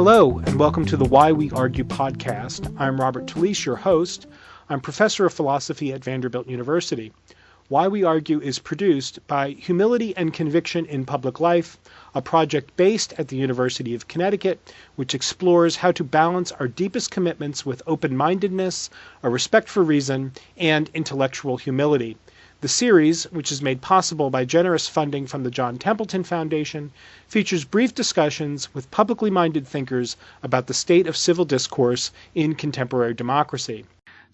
Hello, and welcome to the Why We Argue podcast. I'm Robert Talisse, your host. I'm Professor of Philosophy at Vanderbilt University. Why We Argue is produced by Humility and Conviction in Public Life, a project based at the University of Connecticut, which explores how to balance our deepest commitments with open-mindedness, a respect for reason, and intellectual humility. The series, which is made possible by generous funding from the John Templeton Foundation, features brief discussions with publicly minded thinkers about the state of civil discourse in contemporary democracy.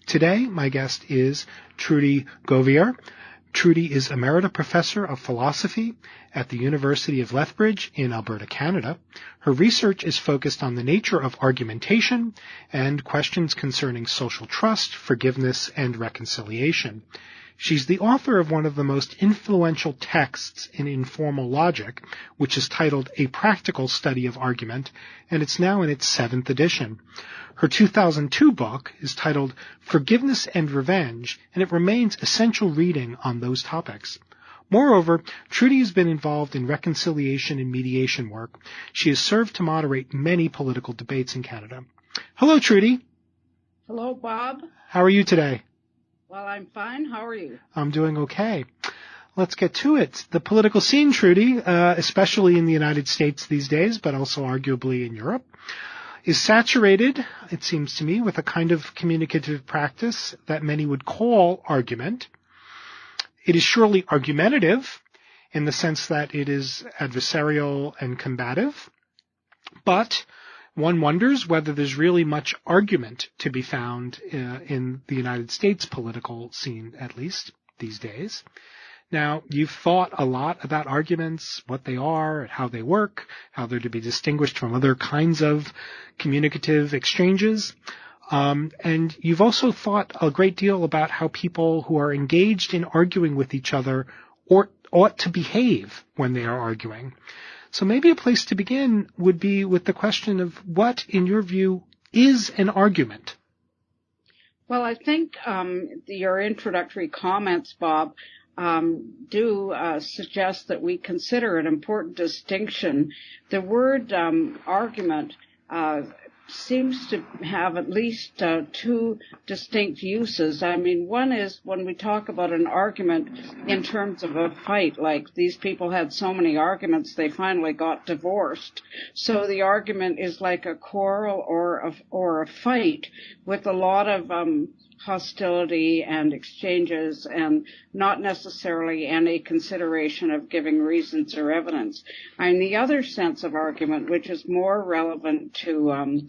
Today, my guest is Trudy Govier. Trudy is Emerita Professor of Philosophy at the University of Lethbridge in Alberta, Canada. Her research is focused on the nature of argumentation and questions concerning social trust, forgiveness, and reconciliation. She's the author of one of the most influential texts in informal logic, which is titled A Practical Study of Argument, and it's now in its 7th edition. Her 2002 book is titled Forgiveness and Revenge, and it remains essential reading on those topics. Moreover, Trudy has been involved in reconciliation and mediation work. She has served to moderate many political debates in Canada. Hello, Trudy. Hello, Bob. How are you today? Well, I'm fine. How are you? I'm doing okay. Let's get to it. The political scene, Trudy, especially in the United States these days, but also arguably in Europe, is saturated, it seems to me, with a kind of communicative practice that many would call argument. It is surely argumentative in the sense that it is adversarial and combative, but one wonders whether there's really much argument to be found in the United States political scene, at least these days. Now, you've thought a lot about arguments, what they are, how they work, how they're to be distinguished from other kinds of communicative exchanges. And you've also thought a great deal about how people who are engaged in arguing with each other ought to behave when they are arguing. So maybe a place to begin would be with the question of what, in your view, is an argument? Well, I think your introductory comments, Bob, do suggest that we consider an important distinction. The word argument seems to have at least two distinct uses. I mean, one is when we talk about an argument in terms of a fight, like these people had so many arguments they finally got divorced. So the argument is like a quarrel or a fight with a lot of hostility and exchanges and not necessarily any consideration of giving reasons or evidence. And the other sense of argument, which is more relevant to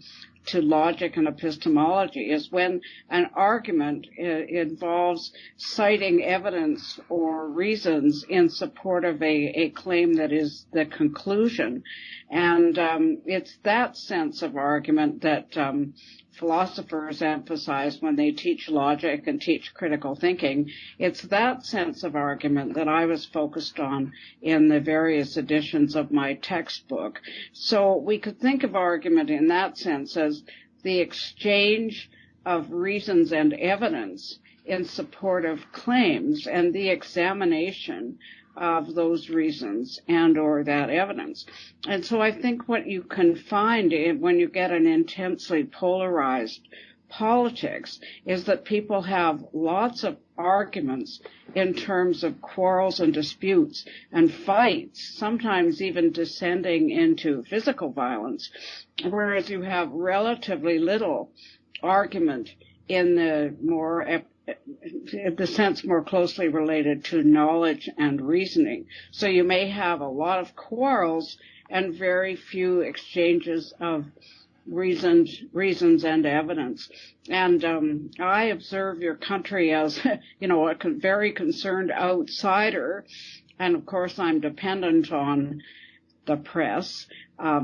logic and epistemology, is when an argument involves citing evidence or reasons in support of a claim that is the conclusion. And it's that sense of argument that philosophers emphasize when they teach logic and teach critical thinking. It's that sense of argument that I was focused on in the various editions of my textbook. So we could think of argument in that sense as the exchange of reasons and evidence in support of claims and the examination of those reasons and or that evidence. And so I think what you can find when you get an intensely polarized politics is that people have lots of arguments in terms of quarrels and disputes and fights, sometimes even descending into physical violence, whereas you have relatively little argument in the sense more closely related to knowledge and reasoning. So you may have a lot of quarrels and very few exchanges of reasons and evidence. And I observe your country as, a very concerned outsider. And of course, I'm dependent on the press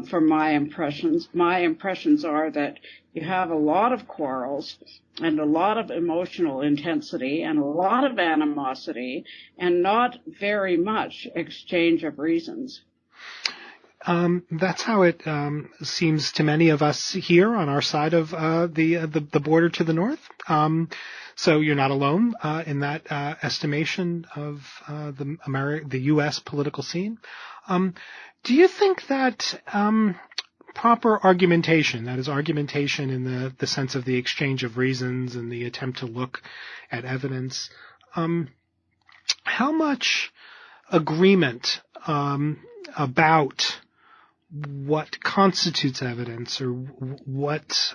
for my impressions. My impressions are that you have a lot of quarrels and a lot of emotional intensity and a lot of animosity and not very much exchange of reasons. That's how it seems to many of us here on our side of the border to the north. So you're not alone in that estimation of the U.S. political scene. Do you think that proper argumentation, that is argumentation in the sense of the exchange of reasons and the attempt to look at evidence, how much agreement about what constitutes evidence or what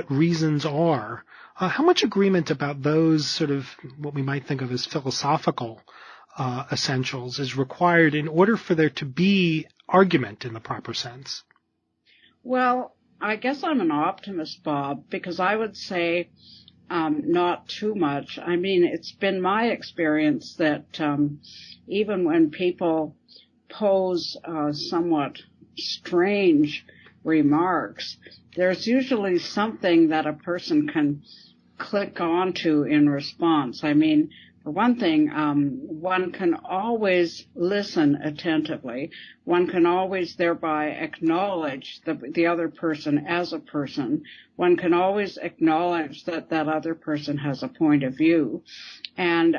reasons are, how much agreement about those sort of what we might think of as philosophical essentials is required in order for there to be argument in the proper sense? Well, I guess I'm an optimist, Bob, because I would say not too much. I mean, it's been my experience that even when people pose somewhat strange remarks, there's usually something that a person can click onto in response. I mean, for one thing, one can always listen attentively. One can always thereby acknowledge the other person as a person. One can always acknowledge that that other person has a point of view. And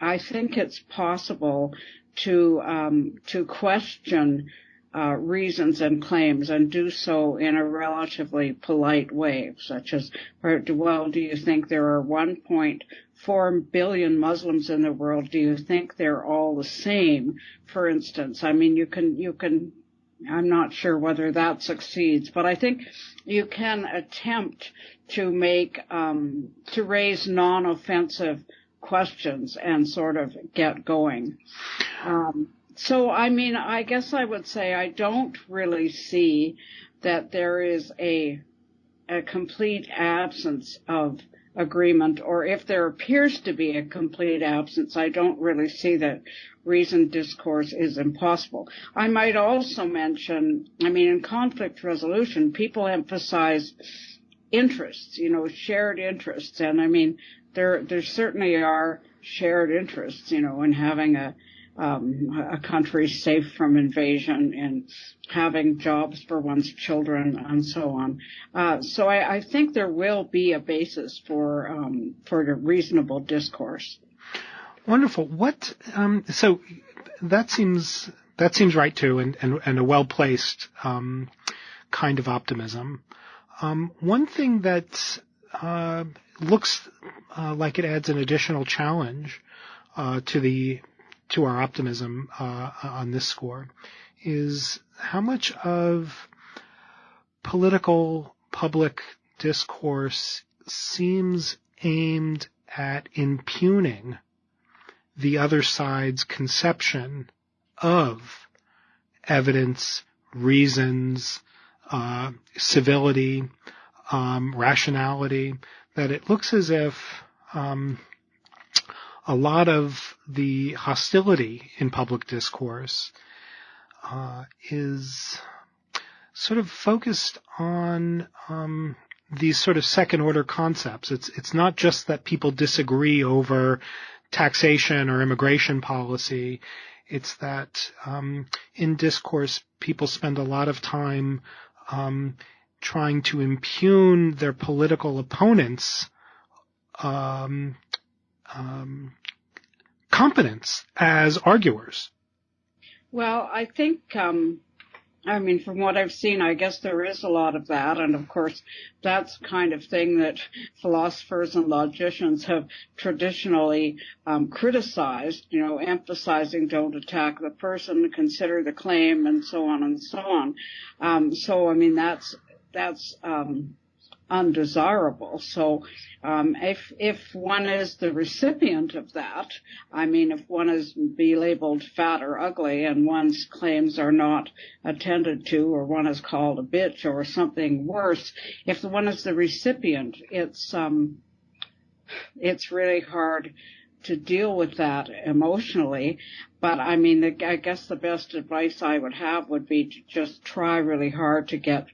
I think it's possible to question reasons and claims and do so in a relatively polite way, such as, well, do you think there are 1.4 billion Muslims in the world? Do you think they're all the same? For instance, I mean, you can, I'm not sure whether that succeeds, but I think you can attempt to to raise non-offensive questions and sort of get going. So, I mean, I guess I would say I don't really see that there is a complete absence of agreement, or if there appears to be a complete absence, I don't really see that reasoned discourse is impossible. I might also mention, I mean, in conflict resolution, people emphasize interests, shared interests. And I mean, there certainly are shared interests, in having a country safe from invasion and having jobs for one's children and so on. So I think there will be a basis for the reasonable discourse. Wonderful. So that seems right too, and a well-placed kind of optimism. One thing that looks like it adds an additional challenge to our optimism on this score is how much of political public discourse seems aimed at impugning the other side's conception of evidence, reasons, civility, rationality, that it looks as if a lot of the hostility in public discourse is sort of focused on these sort of second-order concepts. It's not just that people disagree over taxation or immigration policy. It's that in discourse, people spend a lot of time trying to impugn their political opponents' competence as arguers. Well, I think, from what I've seen, I guess there is a lot of that. And of course, that's the kind of thing that philosophers and logicians have traditionally criticized, emphasizing don't attack the person, consider the claim, and so on and so on. So, I mean, that's undesirable. So if one is the recipient of that, I mean, if one is be labeled fat or ugly and one's claims are not attended to, or one is called a bitch or something worse, if one is the recipient, it's really hard to deal with that emotionally. But I mean, I guess the best advice I would have would be to just try really hard to get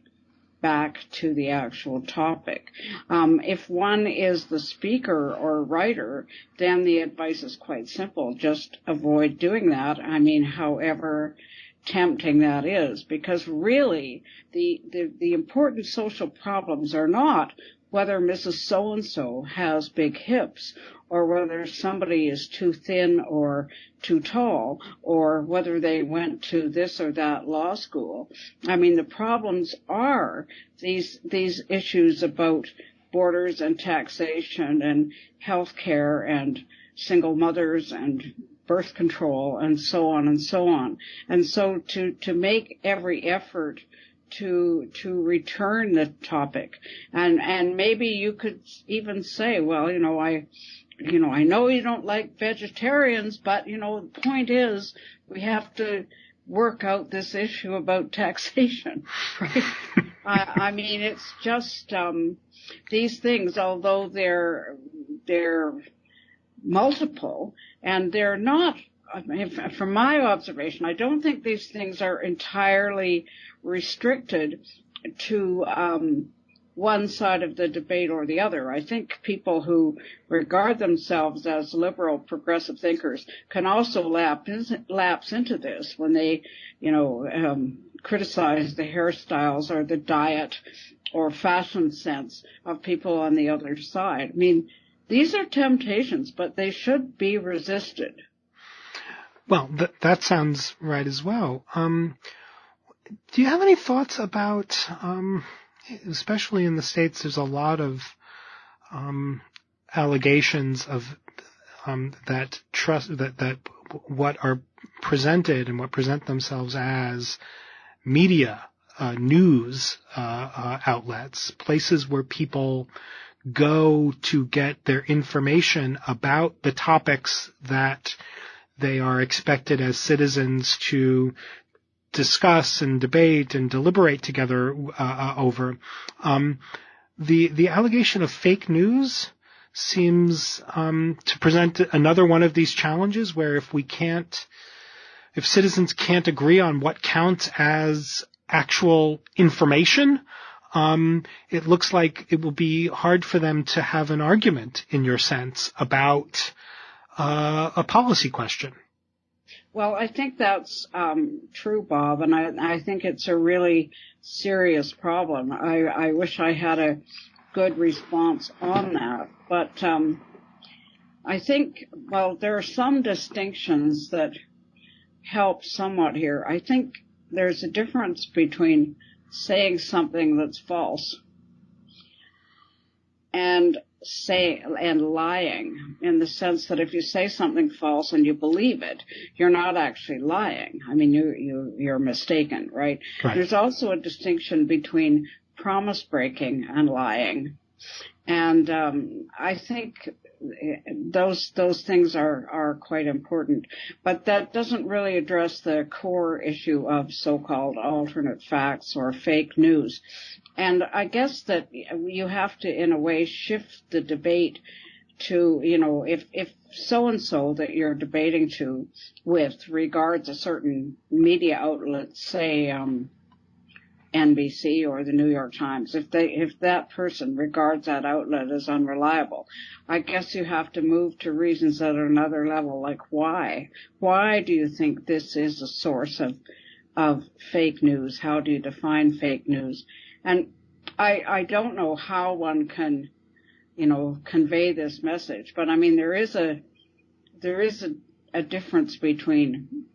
back to the actual topic. If one is the speaker or writer, then the advice is quite simple. Just avoid doing that. I mean, however tempting that is, because really the important social problems are not whether Mrs. So-and-so has big hips or whether somebody is too thin or too tall, or whether they went to this or that law school. I mean, the problems are these issues about borders and taxation and health care and single mothers and birth control and so on and so on. And so to make every effort to return the topic, and maybe you could even say, well, I know you don't like vegetarians, but the point is we have to work out this issue about taxation, right? I mean, it's just these things, although they're multiple, and they're not, from my observation, I don't think these things are entirely restricted to one side of the debate or the other. I think people who regard themselves as liberal progressive thinkers can also lapse into this when they, criticize the hairstyles or the diet or fashion sense of people on the other side. I mean, these are temptations, but they should be resisted. Well, that sounds right as well. Do you have any thoughts about, especially in the States, there's a lot of allegations of that what are presented and what present themselves as media, news outlets, places where people go to get their information about the topics that they are expected as citizens to discuss and debate and deliberate together over. The allegation of fake news seems to present another one of these challenges where if citizens can't agree on what counts as actual information, it looks like it will be hard for them to have an argument, in your sense, about a policy question. Well, I think that's true, Bob, and I think it's a really serious problem. I wish I had a good response on that, but I think, there are some distinctions that help somewhat here. I think there's a difference between saying something that's false and lying, in the sense that if you say something false and you believe it, you're not actually lying. I mean, you're mistaken, right? There's also a distinction between promise breaking and lying. And I think those things are quite important. But that doesn't really address the core issue of so-called alternate facts or fake news. And I guess that you have to, in a way, shift the debate to, if so-and-so that you're debating with regards a certain media outlet, say NBC or the New York Times, if that person regards that outlet as unreliable, I guess you have to move to reasons at another level, like why? Why do you think this is a source of fake news? How do you define fake news? And I don't know how one can, convey this message, but I mean, there is a difference between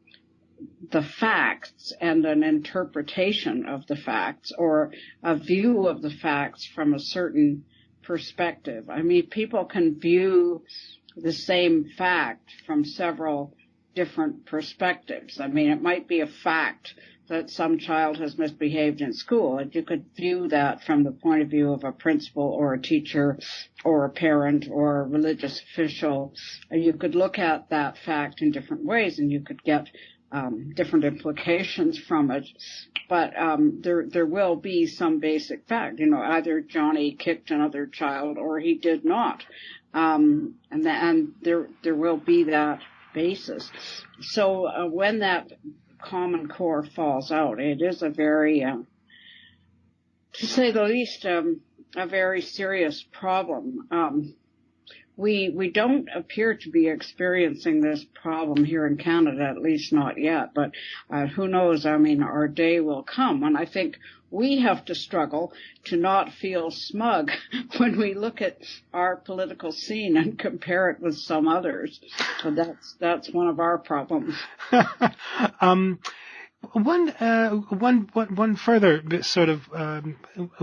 the facts and an interpretation of the facts, or a view of the facts from a certain perspective. I mean, people can view the same fact from several different perspectives. I mean, it might be a fact that some child has misbehaved in school, and you could view that from the point of view of a principal or a teacher or a parent or a religious official. And you could look at that fact in different ways, and you could get different implications from it. But there will be some basic fact. Either Johnny kicked another child or he did not. And there will be that basis. So when that common core falls out, it is a very, to say the least, a very serious problem. we don't appear to be experiencing this problem here in Canada, at least not yet. But who knows? I mean, our day will come, and I think we have to struggle to not feel smug when we look at our political scene and compare it with some others. So that's one of our problems. One further sort of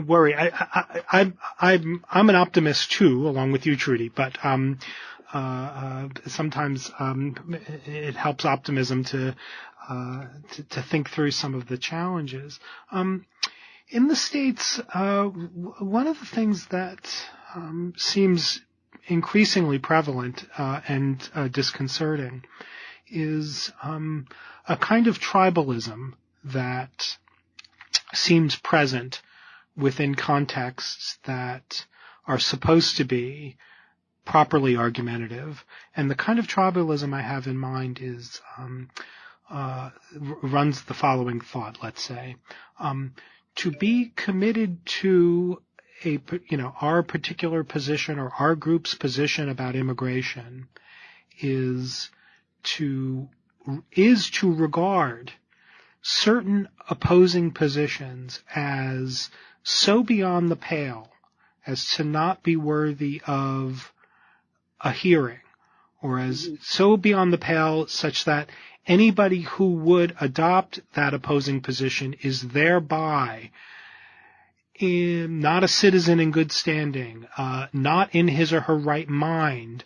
worry. I'm an optimist too, along with you, Trudy. But sometimes it helps optimism to think through some of the challenges. In the States, one of the things that seems increasingly prevalent and disconcerting is a kind of tribalism that seems present within contexts that are supposed to be properly argumentative. And the kind of tribalism I have in mind is runs the following thought, let's say. To be committed to our particular position or our group's position about immigration is to regard certain opposing positions as so beyond the pale as to not be worthy of a hearing, or as so beyond the pale such that anybody who would adopt that opposing position is thereby not a citizen in good standing, not in his or her right mind,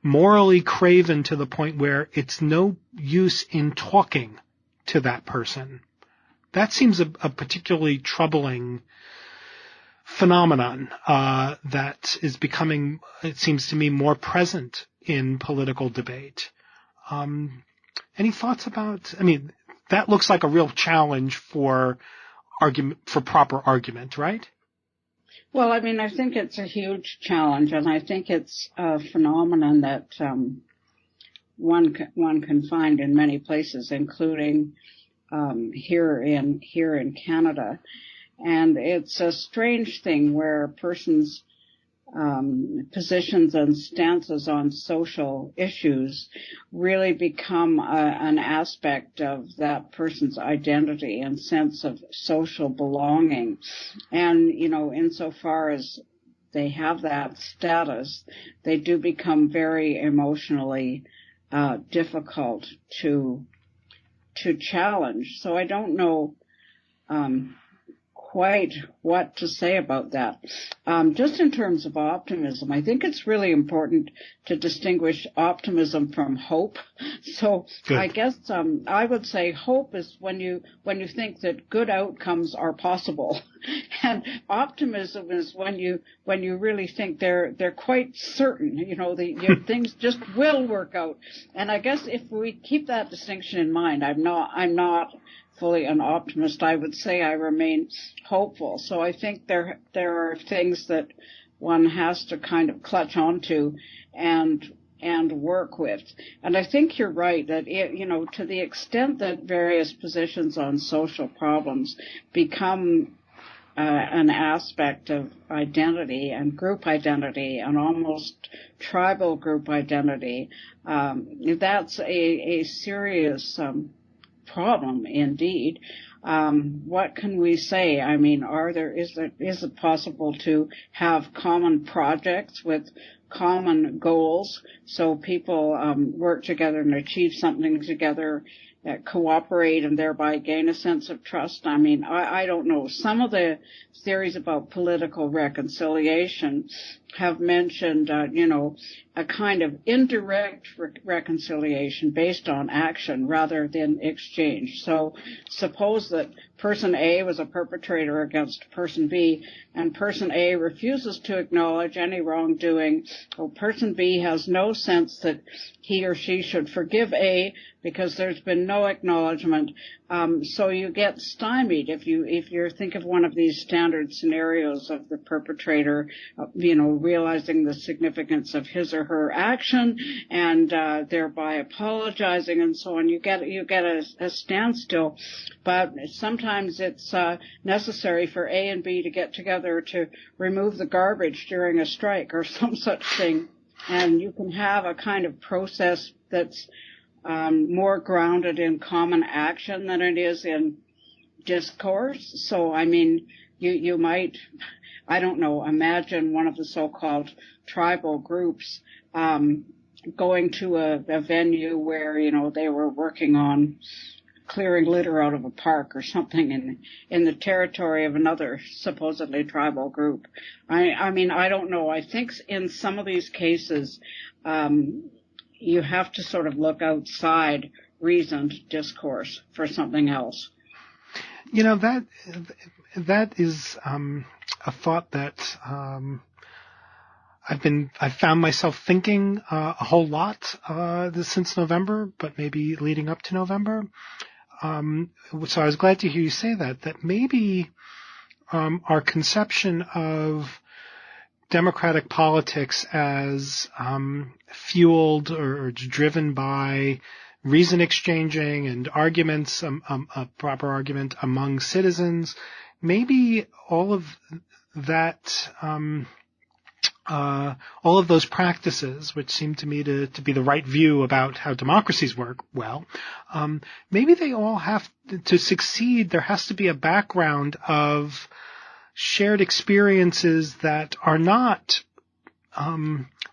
morally craven to the point where it's no use in talking to that person. That seems a particularly troubling phenomenon that is becoming, it seems to me, more present in political debate. Any thoughts about? I mean, that looks like a real challenge for proper argument, right? Well, I mean, I think it's a huge challenge, and I think it's a phenomenon that one can find in many places, including here in Canada. And it's a strange thing where a person's positions and stances on social issues really become an aspect of that person's identity and sense of social belonging. And, insofar as they have that status, they do become very emotionally difficult to challenge. So I don't know quite what to say about that. Just in terms of optimism, I think it's really important to distinguish optimism from hope. So good. I guess I would say hope is when you think that good outcomes are possible, and optimism is when you really think they're quite certain. Things just will work out. And I guess if we keep that distinction in mind, I'm not fully an optimist. I would say I remain hopeful. So I think there are things that one has to kind of clutch onto and work with. And I think you're right that to the extent that various positions on social problems become an aspect of identity and group identity and almost tribal group identity, that's a serious problem indeed. What can we say? I mean, is it possible to have common projects with common goals so people work together and achieve something together, cooperate and thereby gain a sense of trust? I mean, I don't know. Some of the theories about political reconciliation have mentioned, a kind of indirect reconciliation based on action rather than exchange. So suppose that person A was a perpetrator against person B, and person A refuses to acknowledge any wrongdoing. Well, person B has no sense that he or she should forgive A because there's been no acknowledgement. So you get stymied if you think of one of these standard scenarios of the perpetrator, realizing the significance of his or her action and thereby apologizing and so on. You get a standstill, but sometimes it's necessary for A and B to get together to remove the garbage during a strike or some such thing. And you can have a kind of process that's more grounded in common action than it is in discourse. So, I mean, you might, I don't know, imagine one of the so-called tribal groups going to a venue where, you know, they were working on clearing litter out of a park or something in the territory of another supposedly tribal group. I mean, I don't know. I think in some of these cases, you have to sort of look outside reasoned discourse for something else. You know, that is a thought that I've found myself thinking a whole lot since November, but maybe leading up to November. So I was glad to hear you say that maybe our conception of democratic politics as fueled or driven by reason exchanging and arguments, a proper argument among citizens, maybe all of that, all of those practices, which seem to me to be the right view about how democracies work well, maybe they all have to succeed. There has to be a background of shared experiences that are not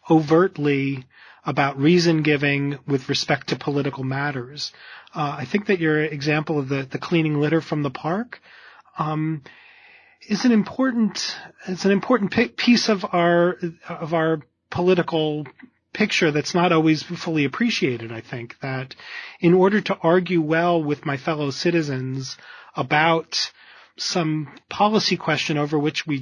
overtly about reason giving with respect to political matters. I think that your example of the cleaning litter from the park is an important piece of our political picture that's not always fully appreciated. I think that in order to argue well with my fellow citizens about some policy question over which we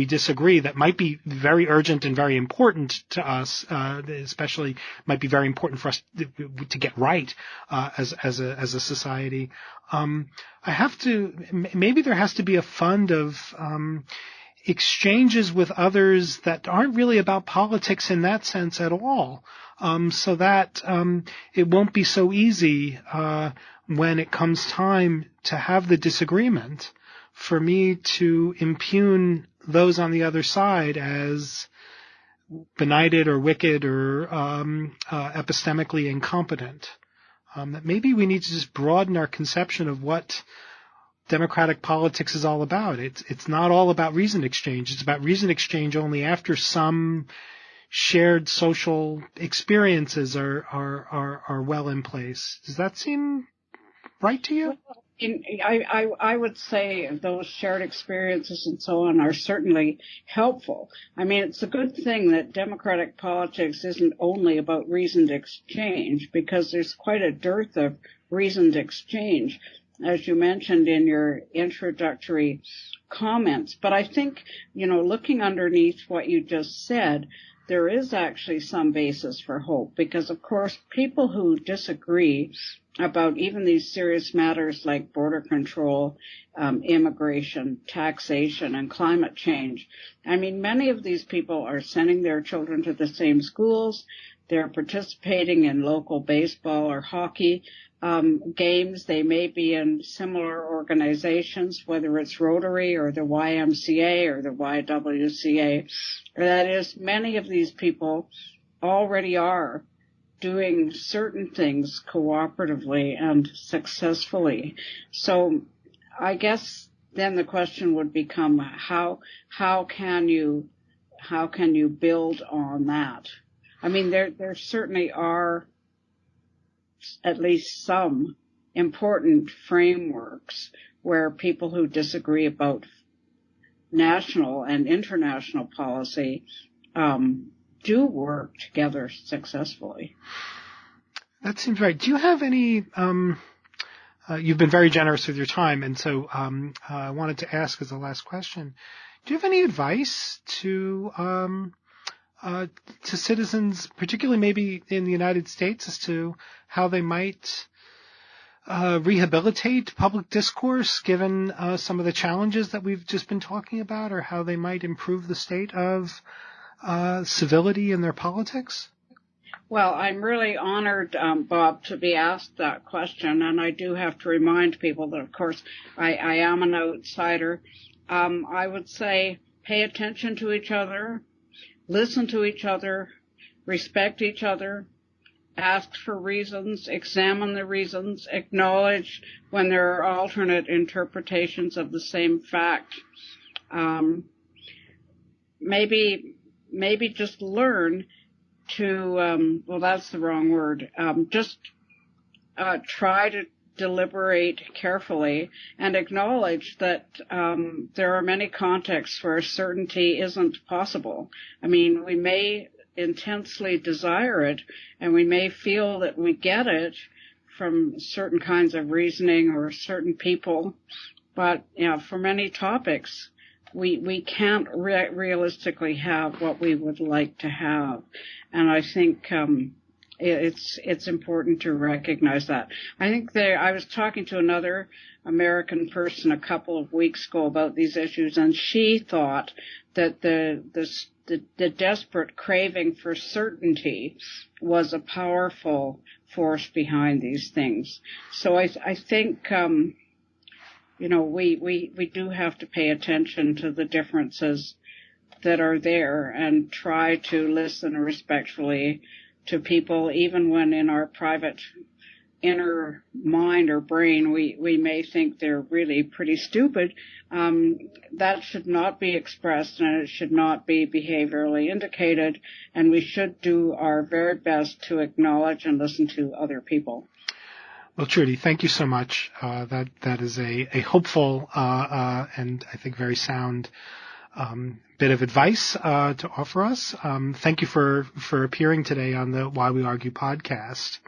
disagree that might be very urgent and very important to us, especially might be very important for us to get right as a society. Maybe there has to be a fund of exchanges with others that aren't really about politics in that sense at all, so that it won't be so easy when it comes time to have the disagreement for me to impugn those on the other side as benighted or wicked or epistemically incompetent. That maybe we need to just broaden our conception of what democratic politics is all about. It's not all about reason exchange. It's about reason exchange only after some shared social experiences are well in place. Does that seem right to you? I would say those shared experiences and so on are certainly helpful. I mean, it's a good thing that democratic politics isn't only about reasoned exchange, because there's quite a dearth of reasoned exchange, as you mentioned in your introductory comments. But I think, you know, looking underneath what you just said, there is actually some basis for hope, because, of course, people who disagree about even these serious matters like border control, immigration, taxation, and climate change. I mean, many of these people are sending their children to the same schools. They're participating in local baseball or hockey games. They may be in similar organizations, whether it's Rotary or the YMCA or the YWCA. That is, many of these people already are doing certain things cooperatively and successfully. So I guess then the question would become how can you build on that? I mean, there certainly are at least some important frameworks where people who disagree about national and international policy do work together successfully. That seems right. Do you have any, you've been very generous with your time, and so I wanted to ask as a last question, do you have any advice to citizens, particularly maybe in the United States, as to how they might rehabilitate public discourse given some of the challenges that we've just been talking about, or how they might improve the state of civility in their politics? Well, I'm really honored, Bob, to be asked that question, and I do have to remind people that, of course, I am an outsider. I would say pay attention to each other, listen to each other, respect each other, ask for reasons, examine the reasons, acknowledge when there are alternate interpretations of the same fact. Maybe just learn to, well, that's the wrong word, try to deliberate carefully and acknowledge that there are many contexts where certainty isn't possible. I mean, we may intensely desire it, and we may feel that we get it from certain kinds of reasoning or certain people, but for many topics, we can't realistically have what we would like to have. And I think it's important to recognize that. I think I was talking to another American person a couple of weeks ago about these issues, and she thought that the desperate craving for certainty was a powerful force behind these things. So I think we do have to pay attention to the differences that are there and try to listen respectfully to people, even when in our private inner mind or brain we may think they're really pretty stupid. That should not be expressed, and it should not be behaviorally indicated, and we should do our very best to acknowledge and listen to other people. Well, Trudy, thank you so much. That is a hopeful and I think very sound bit of advice to offer us. Thank you for appearing today on the Why We Argue podcast.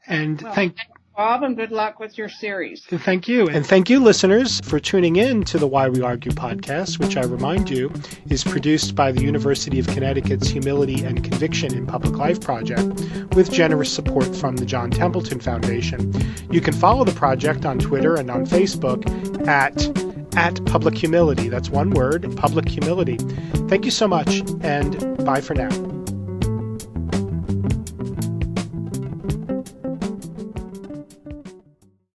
And thank you, Bob, and good luck with your series. Thank you. And thank you, listeners, for tuning in to the Why We Argue podcast, which I remind you is produced by the University of Connecticut's Humility and Conviction in Public Life project with generous support from the John Templeton Foundation. You can follow the project on Twitter and on Facebook at Public Humility. That's one word, Public Humility. Thank you so much, and bye for now.